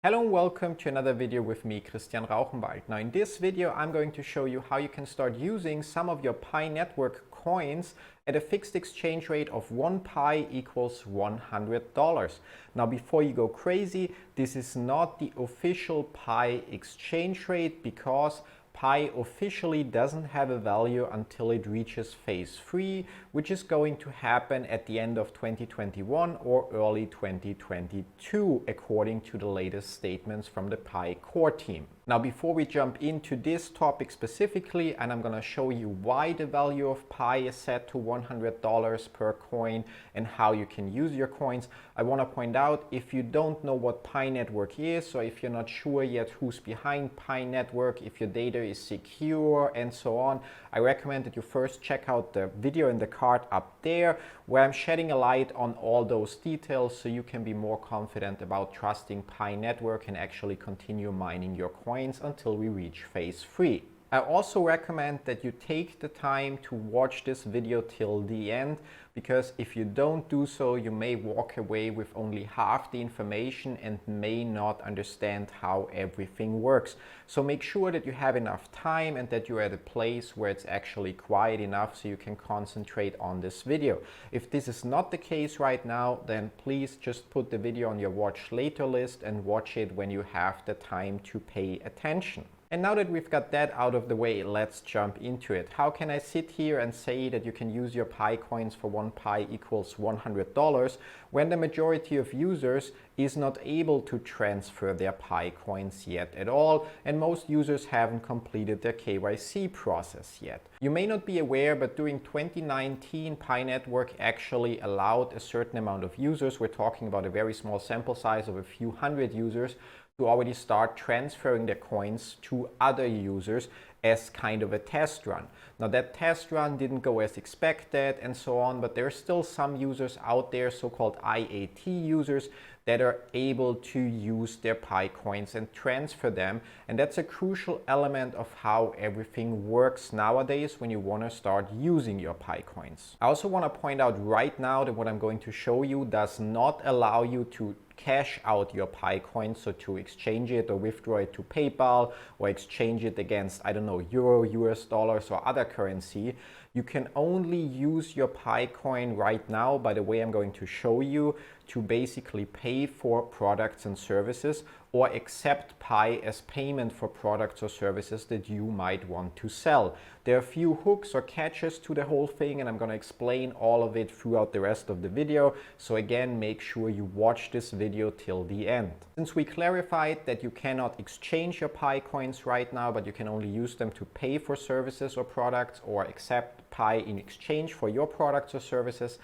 Hello and welcome to another video with me, Rauchenwald. Now in this video I'm going to show you how you can start using some of your Pi network coins at a fixed exchange rate of 1 Pi equals $100. Now before you go crazy, this is not the official Pi exchange rate because Pi officially doesn't have a value until it reaches phase 3, which is going to happen at the end of 2021 or early 2022, according to the latest statements from the Pi core team. Now, before we jump into this topic specifically, and I'm going to show you why the value of Pi is set to $100 per coin and how you can use your coins, I want to point out, if you don't know what Pi network is, or if you're not sure yet who's behind Pi network, if your data is secure and so on, I recommend that you first check out the video in the card up there, where I'm shedding a light on all those details so you can be more confident about trusting Pi network and actually continue mining your coins until we reach phase 3. I also recommend that you take the time to watch this video till the end, because if you don't do so, you may walk away with only half the information and may not understand how everything works. So make sure that you have enough time and that you're at a place where it's actually quiet enough so you can concentrate on this video. If this is not the case right now, then please just put the video on your watch later list and watch it when you have the time to pay attention. And now that we've got that out of the way, let's jump into it. How can I sit here and say that you can use your Pi coins for 1 Pi equals $100 when the majority of users is not able to transfer their Pi coins yet at all, and most users haven't completed their KYC process yet? You may not be aware, but during 2019, Pi network actually allowed a certain amount of users, we're talking about a very small sample size of a few hundred users, to already start transferring their coins to other users as kind of a test run. Now that test run didn't go as expected and so on, but there are still some users out there, so-called IAT users, that are able to use their Pi coins and transfer them. And that's a crucial element of how everything works nowadays when you want to start using your Pi coins. I also want to point out right now that what I'm going to show you does not allow you to cash out your Pi coins, so to exchange it or withdraw it to PayPal or exchange it against, I don't know, euro, US dollars or other currency. You can only use your Pi coin right now, by the way I'm going to show you, to basically pay for products and services or accept Pi as payment for products or services that you might want to sell. There are a few hooks or catches to the whole thing, and I'm going to explain all of it throughout the rest of the video. So again, make sure you watch this video till the end. Since we clarified that you cannot exchange your Pi coins right now, but you can only use them to pay for services or products or accept Pi in exchange for your products or services,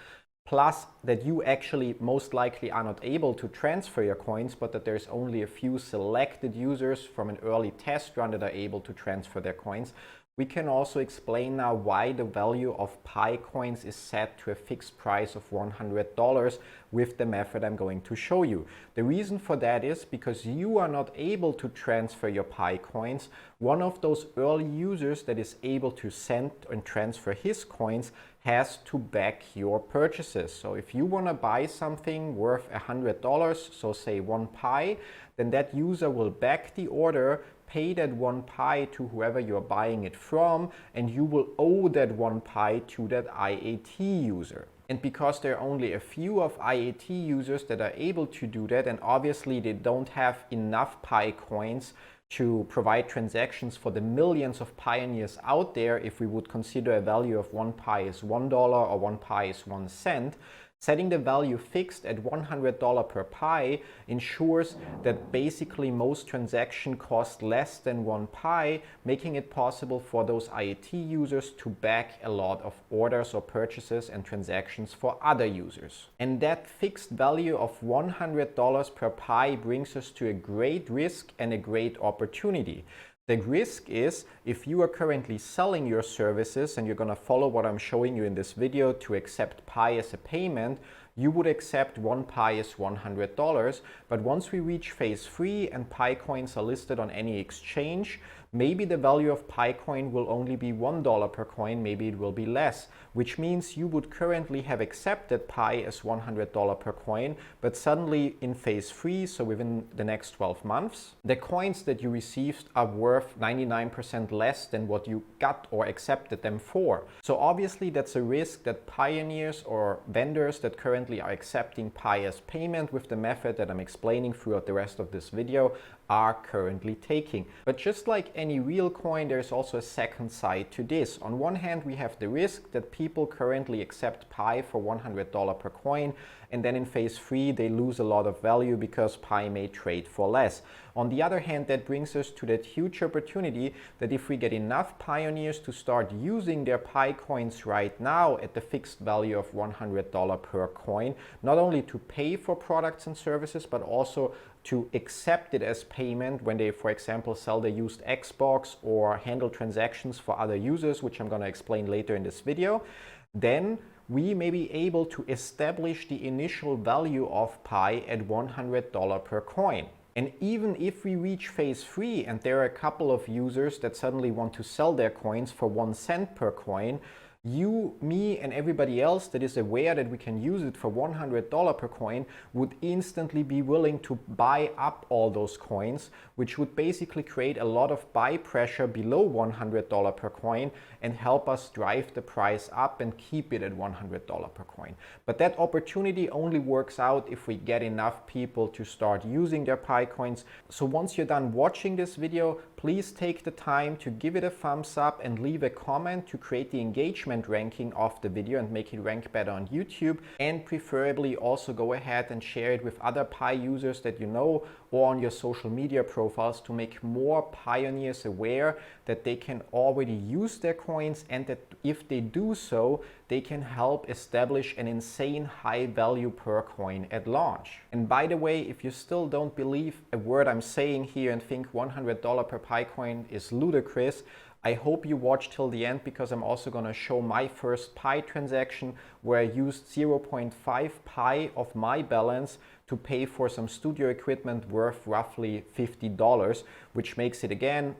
plus that you actually most likely are not able to transfer your coins, but that there's only a few selected users from an early test run that are able to transfer their coins, we can also explain now why the value of Pi coins is set to a fixed price of $100 with the method I'm going to show you. The reason for that is because you are not able to transfer your Pi coins. One of those early users that is able to send and transfer his coins has to back your purchases. So if you want to buy something worth $100, so say 1 Pi, then that user will back the order, pay that 1 Pi to whoever you're buying it from, and you will owe that 1 Pi to that IAT user. And because there are only a few of IAT users that are able to do that, and obviously they don't have enough Pi coins to provide transactions for the millions of pioneers out there, if we would consider a value of 1 Pi is $1 or 1 Pi is 1 cent, setting the value fixed at $100 per Pi ensures that basically most transactions cost less than 1 Pi, making it possible for those IAT users to back a lot of orders or purchases and transactions for other users. And that fixed value of $100 per Pi brings us to a great risk and a great opportunity. The risk is, if you are currently selling your services and you're going to follow what I'm showing you in this video to accept Pi as a payment, you would accept 1 Pi as $100, but once we reach phase 3 and Pi coins are listed on any exchange, maybe the value of Pi coin will only be $1 per coin, maybe it will be less, which means you would currently have accepted Pi as $100 per coin, but suddenly in phase 3, so within the next 12 months, the coins that you received are worth 99% less than what you got or accepted them for. So obviously that's a risk that pioneers or vendors that currently are accepting Pi as payment with the method that I'm explaining throughout the rest of this video are currently taking. But just like any real coin, there's also a second side to this. On one hand, we have the risk that people currently accept Pi for $100 per coin, and then in phase 3 they lose a lot of value because Pi may trade for less. On the other hand, that brings us to that huge opportunity that if we get enough pioneers to start using their Pi coins right now at the fixed value of $100 per coin, not only to pay for products and services, but also to accept it as payment when they, for example, sell their used Xbox or handle transactions for other users, which I'm going to explain later in this video, then we may be able to establish the initial value of Pi at $100 per coin. And even if we reach phase 3 and there are a couple of users that suddenly want to sell their coins for 1 cent per coin, you, me, and everybody else that is aware that we can use it for $100 per coin would instantly be willing to buy up all those coins, which would basically create a lot of buy pressure below $100 per coin and help us drive the price up and keep it at $100 per coin. But that opportunity only works out if we get enough people to start using their Pi coins. So once you're done watching this video, please take the time to give it a thumbs up and leave a comment to create the engagement ranking of the video and make it rank better on YouTube, and preferably also go ahead and share it with other Pi users that you know or on your social media profiles to make more pioneers aware that they can already use their coins and that if they do so, they can help establish an insane high value per coin at launch. And by the way, if you still don't believe a word I'm saying here and think $100 per Pi coin is ludicrous, I hope you watch till the end, because I'm also going to show my first Pi transaction where I used 0.5 Pi of my balance to pay for some studio equipment worth roughly $50, which makes it again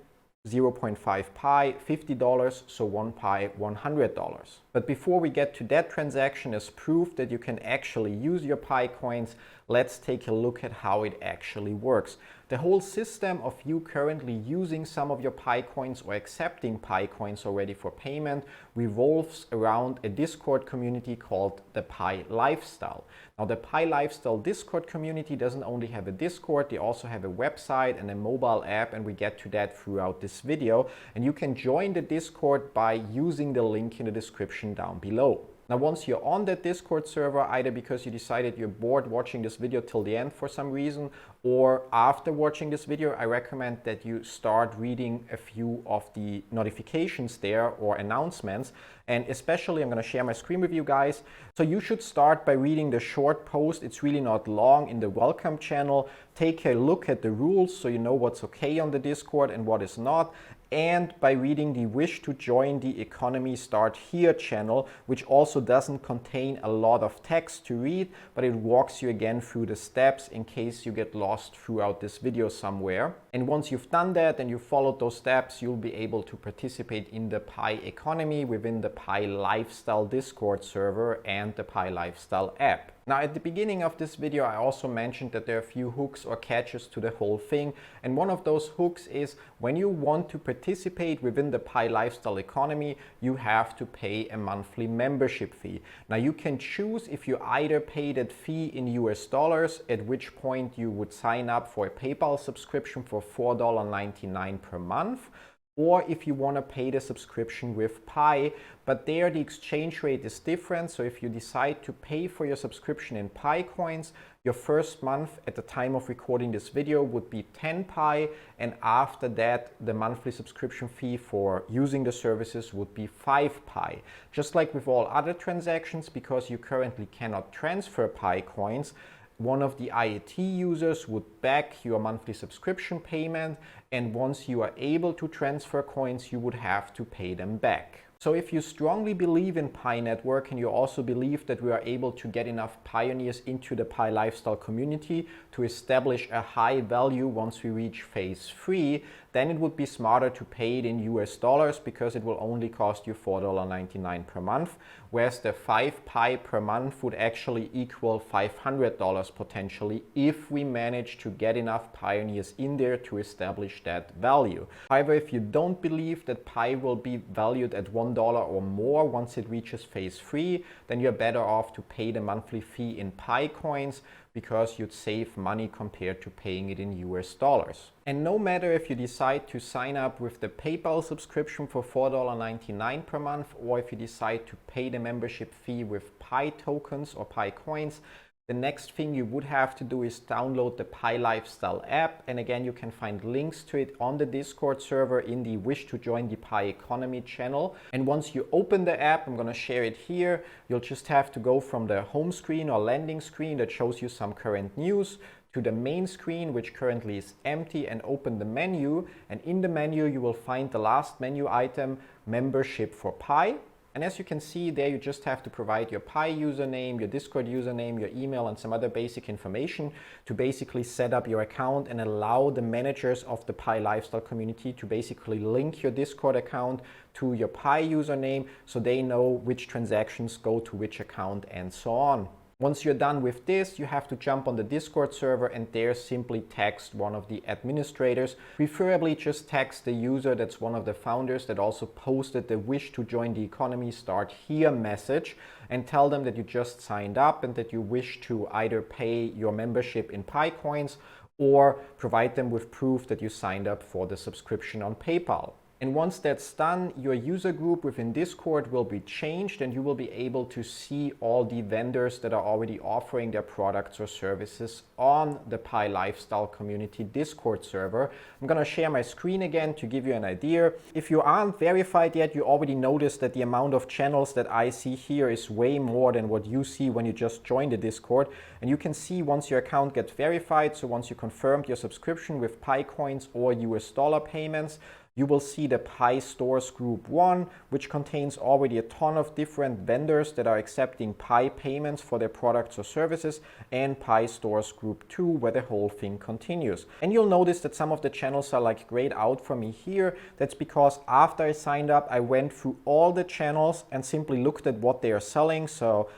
0.5 Pi, $50, so 1 Pi, $100. But before we get to that transaction as proof that you can actually use your Pi coins, let's take a look at how it actually works. The whole system of you currently using some of your Pi coins or accepting Pi coins already for payment revolves around a Discord community called the Pi Lifestyle. Now, the Pi Lifestyle Discord community doesn't only have a Discord, they also have a website and a mobile app, and we get to that throughout this video. And you can join the Discord by using the link in the description down below. Now, once you're on that Discord server, either because you decided you're bored watching this video till the end for some reason, or after watching this video, I recommend that you start reading a few of the notifications there or announcements. And especially, I'm going to share my screen with you guys. So you should start by reading the short post. It's really not long in the welcome channel. Take a look at the rules so you know what's okay on the Discord and what is not. And by reading the Wish to Join the Economy Start Here channel, which also doesn't contain a lot of text to read, but it walks you again through the steps in case you get lost throughout this video somewhere. And once you've done that and you've followed those steps, you'll be able to participate in the Pi economy within the Pi Lifestyle Discord server and the Pi Lifestyle app. Now, at the beginning of this video, I also mentioned that there are a few hooks or catches to the whole thing. And one of those hooks is when you want to participate within the Pi Lifestyle economy, you have to pay a monthly membership fee. Now, you can choose if you either pay that fee in US dollars, at which point you would sign up for a PayPal subscription for $4.99 per month, or if you want to pay the subscription with Pi, but there the exchange rate is different. So if you decide to pay for your subscription in Pi coins, your first month at the time of recording this video would be 10 Pi, and after that the monthly subscription fee for using the services would be 5 Pi. Just like with all other transactions, because you currently cannot transfer Pi coins, one of the IET users would back your monthly subscription payment, and once you are able to transfer coins, you would have to pay them back. So if you strongly believe in Pi Network and you also believe that we are able to get enough pioneers into the Pi lifestyle community to establish a high value once we reach phase 3, then it would be smarter to pay it in US dollars because it will only cost you $4.99 per month, whereas the 5 Pi per month would actually equal $500 potentially if we manage to get enough pioneers in there to establish that value. However, if you don't believe that Pi will be valued at $1 or more once it reaches phase 3, then you're better off to pay the monthly fee in Pi coins because you'd save money compared to paying it in US dollars. And no matter if you decide to sign up with the PayPal subscription for $4.99 per month, or if you decide to pay the membership fee with Pi tokens or Pi coins, the next thing you would have to do is download the Pi Lifestyle app. And again, you can find links to it on the Discord server in the Wish to Join the Pi Economy channel. And once you open the app, I'm going to share it here, you'll just have to go from the home screen or landing screen that shows you some current news to the main screen, which currently is empty, and open the menu. And in the menu, you will find the last menu item, Membership for Pi. And as you can see there, you just have to provide your Pi username, your Discord username, your email, and some other basic information to basically set up your account and allow the managers of the Pi lifestyle community to basically link your Discord account to your Pi username so they know which transactions go to which account and so on. Once you're done with this, you have to jump on the Discord server and there simply text one of the administrators. Preferably just text the user that's one of the founders that also posted the Wish to Join the Economy Start Here message, and tell them that you just signed up and that you wish to either pay your membership in Pi coins or provide them with proof that you signed up for the subscription on PayPal. And once that's done, your user group within Discord will be changed and you will be able to see all the vendors that are already offering their products or services on the Pi Lifestyle Community Discord server. I'm going to share my screen again to give you an idea. If you aren't verified yet, you already noticed that the amount of channels that I see here is way more than what you see when you just join the Discord. And you can see once your account gets verified, so once you confirmed your subscription with Pi coins or US dollar payments, you will see the Pi Stores Group 1, which contains already a ton of different vendors that are accepting Pi payments for their products or services, and Pi Stores Group 2, where the whole thing continues. And you'll notice that some of the channels are like grayed out for me here. That's because after I signed up, I went through all the channels and simply looked at what they are selling. So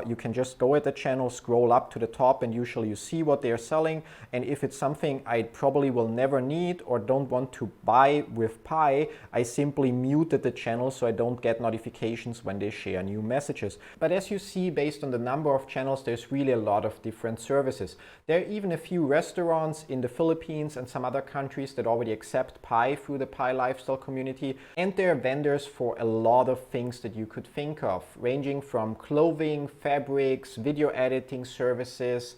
you can just go at the channel, scroll up to the top, and usually you see what they are selling. And if it's something I probably will never need or don't want to buy with Pi, I simply muted the channel so I don't get notifications when they share new messages. But as you see, based on the number of channels, there's really a lot of different services. There are even a few restaurants in the Philippines and some other countries that already accept Pi through the Pi Lifestyle community. And there are vendors for a lot of things that you could think of, ranging from clothing, fabrics, video editing services,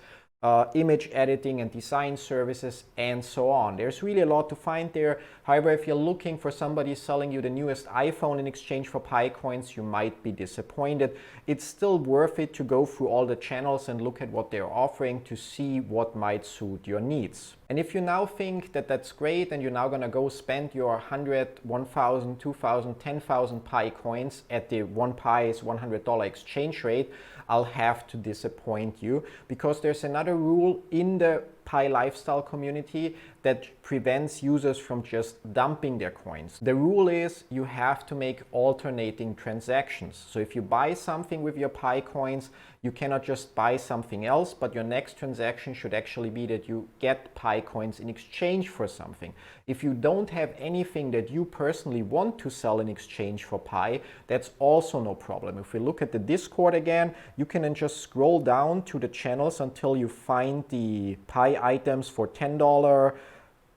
image editing and design services, and so on. There's really a lot to find there. However, if you're looking for somebody selling you the newest iPhone in exchange for Pi coins, you might be disappointed. It's still worth it to go through all the channels and look at what they're offering to see what might suit your needs. And if you now think that that's great and you're now going to go spend your 100, 1,000, 2,000, 10,000 Pi coins at the 1 Pi is $100 exchange rate, I'll have to disappoint you, because there's another rule in the Pi Lifestyle community that prevents users from just dumping their coins. The rule is you have to make alternating transactions. So if you buy something with your Pi coins, you cannot just buy something else, but your next transaction should actually be that you get Pi coins in exchange for something. If you don't have anything that you personally want to sell in exchange for Pi, that's also no problem. If we look at the Discord again, you can then just scroll down to the channels until you find the Pi items for $10, $20,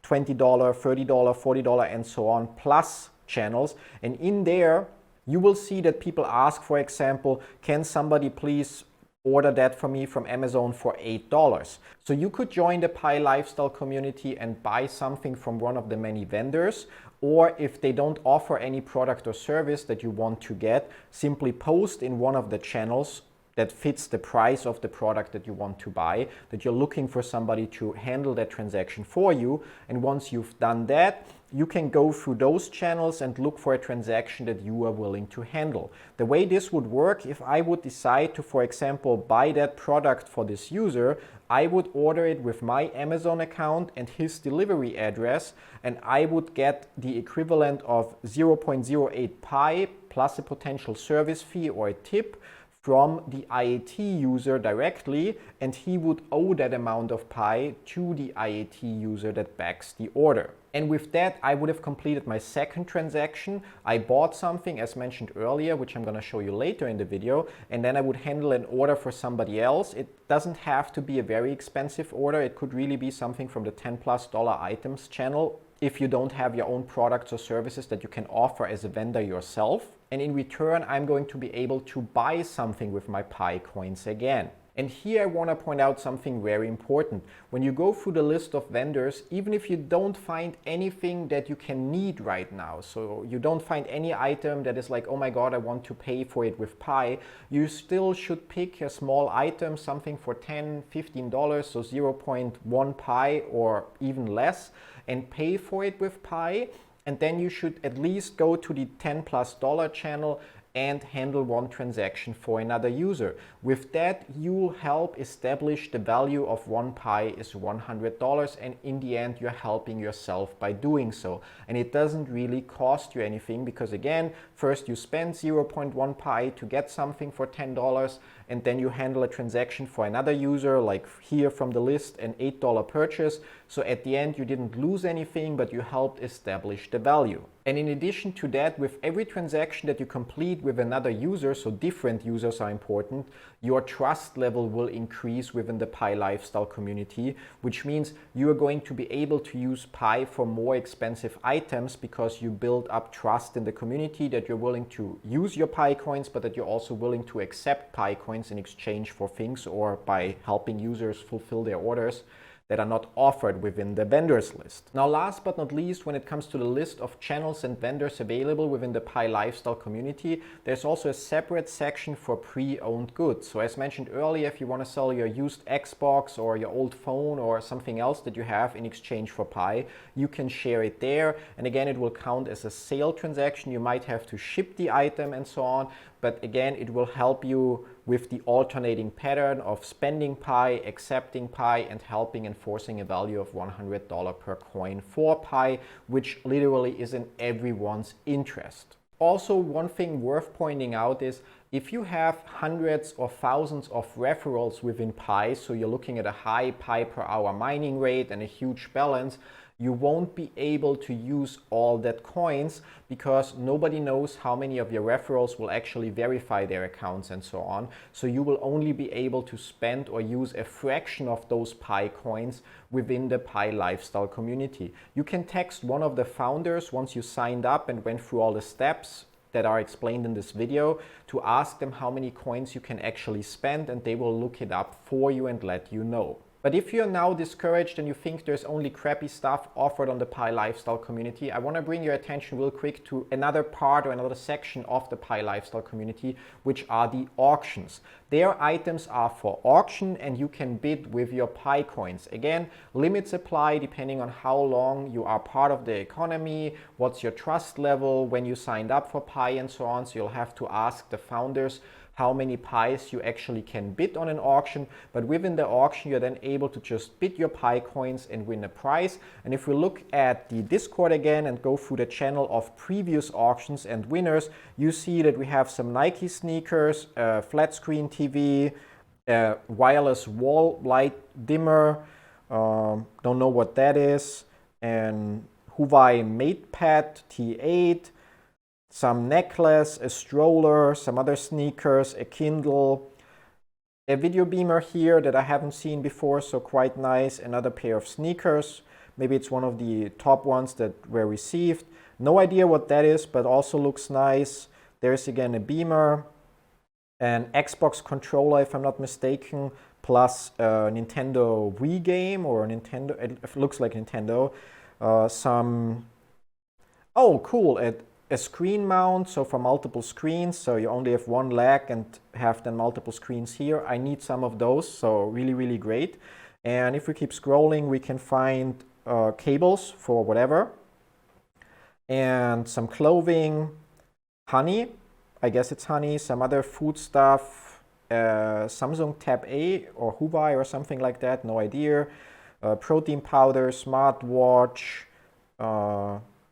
$30, $40, and so on, plus channels. And in there, you will see that people ask, for example, can somebody please order that for me from Amazon for $8. So you could join the Pi Lifestyle community and buy something from one of the many vendors, or if they don't offer any product or service that you want to get, simply post in one of the channels that fits the price of the product that you want to buy, that you're looking for somebody to handle that transaction for you. And once you've done that, you can go through those channels and look for a transaction that you are willing to handle. The way this would work, if I would decide to, for example, buy that product for this user, I would order it with my Amazon account and his delivery address, and I would get the equivalent of 0.08 pi plus a potential service fee or a tip from the IAT user directly, and he would owe that amount of pi to the IAT user that backs the order. And with that, I would have completed my second transaction. I bought something, as mentioned earlier, which I'm going to show you later in the video, and then I would handle an order for somebody else. It doesn't have to be a very expensive order. It could really be something from the $10+ items channel if you don't have your own products or services that you can offer as a vendor yourself. And in return, I'm going to be able to buy something with my Pi coins again. And here I want to point out something very important. When you go through the list of vendors, even if you don't find anything that you can need right now, so you don't find any item that is like, oh my God, I want to pay for it with Pi, you still should pick a small item, something for $10, $15, so 0.1 Pi or even less, and pay for it with Pi. And then you should at least go to the $10+ channel and handle one transaction for another user. With that, you'll help establish the value of 1 Pi is $100, and in the end, you're helping yourself by doing so. And it doesn't really cost you anything because, again, first you spend 0.1 Pi to get something for $10, and then you handle a transaction for another user, like here from the list, an $8 purchase. So at the end, you didn't lose anything, but you helped establish the value. And in addition to that, with every transaction that you complete with another user, so different users are important, your trust level will increase within the Pi lifestyle community, which means you are going to be able to use Pi for more expensive items because you build up trust in the community that you're willing to use your Pi coins, but that you're also willing to accept Pi coins in exchange for things or by helping users fulfill their orders that are not offered within the vendors list. Now, last but not least, when it comes to the list of channels and vendors available within the Pi lifestyle community, there's also a separate section for pre-owned goods. So as mentioned earlier, if you want to sell your used Xbox or your old phone or something else that you have in exchange for Pi, you can share it there. And again, it will count as a sale transaction. You might have to ship the item and so on, but again, it will help you with the alternating pattern of spending Pi, accepting Pi, and helping enforcing a value of $100 per coin for Pi, which literally is in everyone's interest. Also, one thing worth pointing out is if you have hundreds or thousands of referrals within Pi, so you're looking at a high Pi per hour mining rate and a huge balance, you won't be able to use all that coins because nobody knows how many of your referrals will actually verify their accounts and so on. So you will only be able to spend or use a fraction of those Pi coins within the Pi lifestyle community. You can text one of the founders once you signed up and went through all the steps that are explained in this video to ask them how many coins you can actually spend, and they will look it up for you and let you know. But if you're now discouraged and you think there's only crappy stuff offered on the Pi lifestyle community, I want to bring your attention real quick to another part or another section of the Pi lifestyle community, which are the auctions. Their items are for auction and you can bid with your Pi coins. Again, limits apply depending on how long you are part of the economy, what's your trust level, when you signed up for Pi and so on. So you'll have to ask the founders how many Pis you actually can bid on an auction, but within the auction you're then able to just bid your Pi coins and win a prize. And if we look at the Discord again and go through the channel of previous auctions and winners, you see that we have some Nike sneakers, flat screen TV, wireless wall light dimmer, don't know what that is, and Huawei MatePad T8, some necklace, a stroller, some other sneakers, a Kindle, a video beamer here that I haven't seen before, so quite nice, another pair of sneakers, maybe it's one of the top ones that were received. No idea what that is, but also looks nice. There's again a beamer, an Xbox controller if I'm not mistaken, plus a Nintendo Wii game or a Nintendo, it looks like Nintendo. Oh cool, a screen mount, so for multiple screens, so you only have one leg and have then multiple screens here. I need some of those, so really great. And if we keep scrolling, we can find cables for whatever, and some clothing, honey, I guess it's honey, some other food stuff, Samsung Tab A or Huawei or something like that, no idea, protein powder, smartwatch,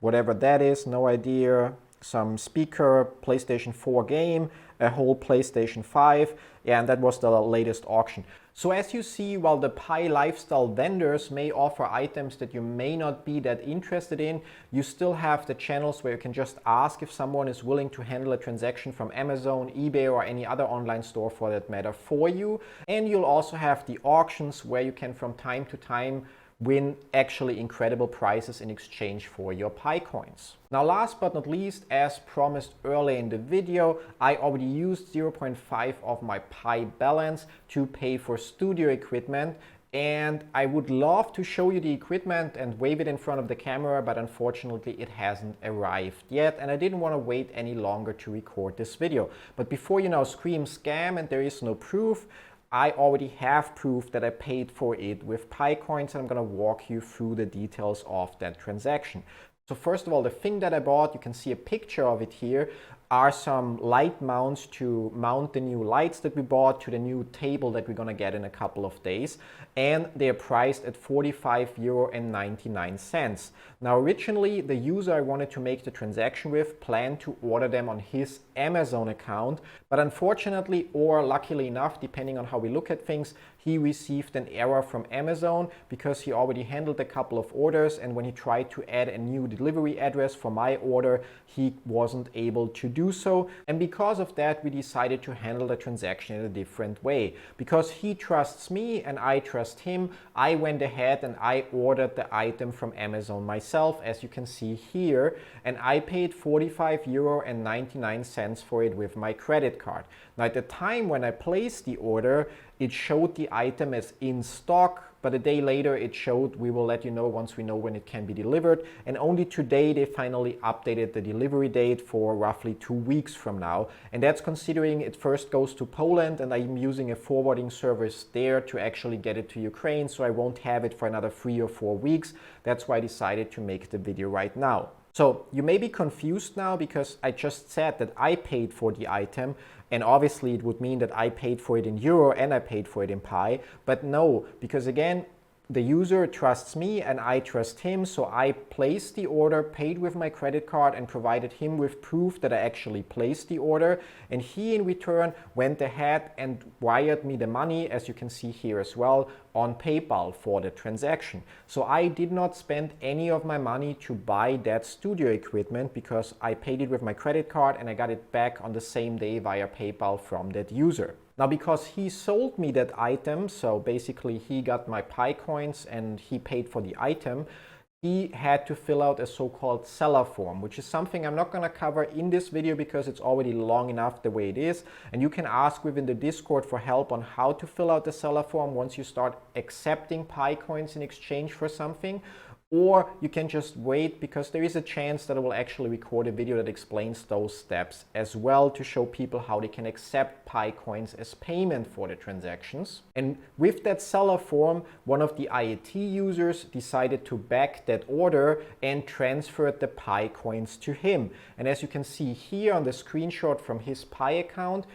whatever that is, no idea, some speaker, PlayStation 4 game, a whole PlayStation 5, yeah, and that was the latest auction. So as you see, while the Pi lifestyle vendors may offer items that you may not be that interested in, you still have the channels where you can just ask if someone is willing to handle a transaction from Amazon, eBay, or any other online store for that matter for you. And you'll also have the auctions where you can from time to time win actually incredible prizes in exchange for your Pi coins. Now last but not least, as promised earlier in the video, I already used 0.5 of my Pi balance to pay for studio equipment, and I would love to show you the equipment and wave it in front of the camera, but unfortunately it hasn't arrived yet, and I didn't want to wait any longer to record this video. But before you now scream scam and there is no proof, I already have proof that I paid for it with Pi coins, and I'm going to walk you through the details of that transaction. So first of all, the thing that I bought, you can see a picture of it here, are some light mounts to mount the new lights that we bought to the new table that we're going to get in a couple of days. And they are priced at €45.99. Now originally the user I wanted to make the transaction with planned to order them on his Amazon account, but unfortunately, or luckily enough, depending on how we look at things, he received an error from Amazon because he already handled a couple of orders, and when he tried to add a new delivery address for my order, he wasn't able to do so. And because of that, we decided to handle the transaction in a different way. Because he trusts me and I trust him, I went ahead and I ordered the item from Amazon myself, as you can see here, and I paid €45.99 for it with my credit card. Now at the time when I placed the order, it showed the item as in stock, but a day later it showed we will let you know once we know when it can be delivered. And only today they finally updated the delivery date for roughly 2 weeks from now. And that's considering it first goes to Poland and I'm using a forwarding service there to actually get it to Ukraine, so I won't have it for another 3 or 4 weeks. That's why I decided to make the video right now. So you may be confused now because I just said that I paid for the item, and obviously it would mean that I paid for it in euro and I paid for it in Pi, but no, because again, the user trusts me and I trust him, so I placed the order, paid with my credit card, and provided him with proof that I actually placed the order, and he in return went ahead and wired me the money, as you can see here as well, on PayPal for the transaction. So I did not spend any of my money to buy that studio equipment because I paid it with my credit card and I got it back on the same day via PayPal from that user. Now because he sold me that item, so basically he got my Pi coins and he paid for the item, he had to fill out a so-called seller form, which is something I'm not going to cover in this video because it's already long enough the way it is. And you can ask within the Discord for help on how to fill out the seller form once you start accepting Pi coins in exchange for something. Or you can just wait, because there is a chance that I will actually record a video that explains those steps as well to show people how they can accept Pi coins as payment for the transactions. And with that seller form, one of the IAT users decided to back that order and transferred the Pi coins to him. And as you can see here on the screenshot from his Pi account,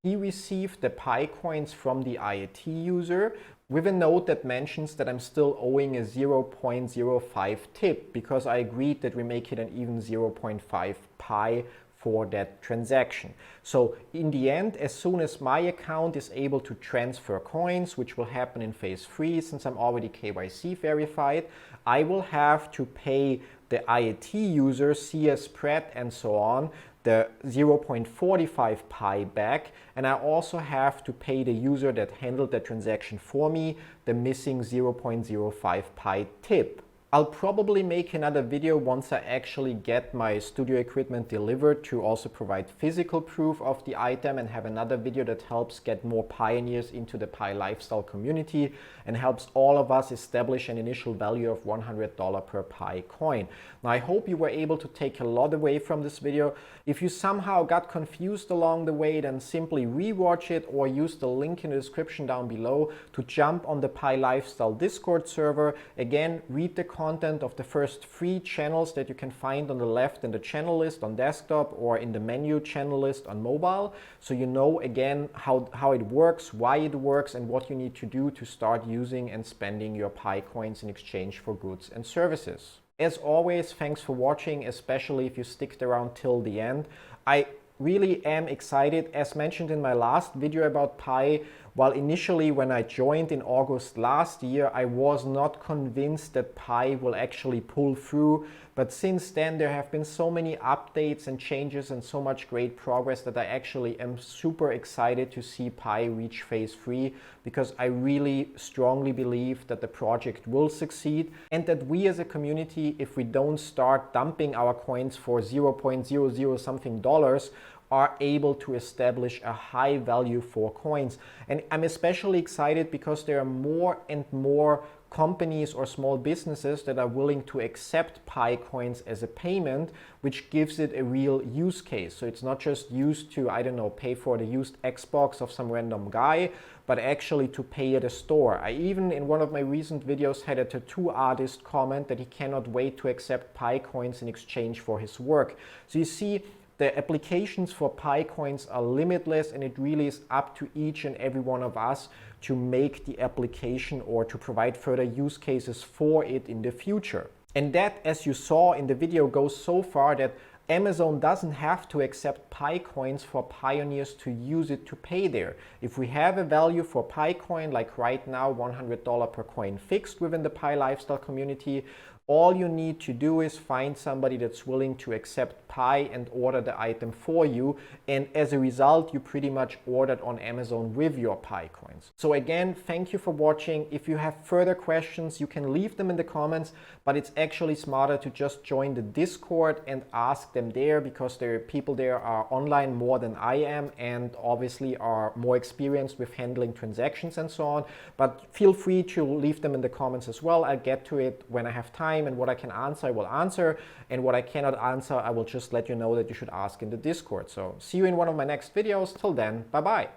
he received the Pi coins from the IAT user with a note that mentions that I'm still owing a 0.05 tip because I agreed that we make it an even 0.5 Pi for that transaction. So in the end, as soon as my account is able to transfer coins, which will happen in phase 3 since I'm already KYC verified, I will have to pay the IAT user, CS Pratt and so on, the 0.45 Pi back, and I also have to pay the user that handled the transaction for me the missing 0.05 Pi tip. I'll probably make another video once I actually get my studio equipment delivered to also provide physical proof of the item, and have another video that helps get more pioneers into the Pi lifestyle community and helps all of us establish an initial value of $100 per Pi coin. Now, I hope you were able to take a lot away from this video. If you somehow got confused along the way, then simply rewatch it or use the link in the description down below to jump on the Pi lifestyle Discord server. Again, read the content of the first 3 channels that you can find on the left in the channel list on desktop or in the menu channel list on mobile, so you know again how it works, why it works, and what you need to do to start using and spending your Pi coins in exchange for goods and services. As always, thanks for watching, especially if you sticked around till the end. I really am excited. As mentioned in my last video about Pi, while initially when I joined in August last year, I was not convinced that Pi will actually pull through. But since then, there have been so many updates and changes and so much great progress that I actually am super excited to see Pi reach phase 3, because I really strongly believe that the project will succeed, and that we as a community, if we don't start dumping our coins for 0.00 something dollars, are able to establish a high value for coins. And I'm especially excited because there are more and more companies or small businesses that are willing to accept Pi coins as a payment, which gives it a real use case. So it's not just used to, I don't know, pay for the used Xbox of some random guy, but actually to pay at a store. I even in one of my recent videos had a tattoo artist comment that he cannot wait to accept Pi coins in exchange for his work. So you see, the applications for Pi coins are limitless, and it really is up to each and every one of us to make the application or to provide further use cases for it in the future. And that, as you saw in the video, goes so far that Amazon doesn't have to accept Pi coins for pioneers to use it to pay there. If we have a value for Pi coin, like right now $100 per coin fixed within the Pi lifestyle community, all you need to do is find somebody that's willing to accept Pi and order the item for you. And as a result, you pretty much ordered on Amazon with your Pi coins. So again, thank you for watching. If you have further questions, you can leave them in the comments, but it's actually smarter to just join the Discord and ask them there, because there are people there are online more than I am and obviously are more experienced with handling transactions and so on. But feel free to leave them in the comments as well. I'll get to it when I have time, and what I can answer, I will answer, and what I cannot answer, I will just let you know that you should ask in the Discord. So see you in one of my next videos. Till then, bye bye.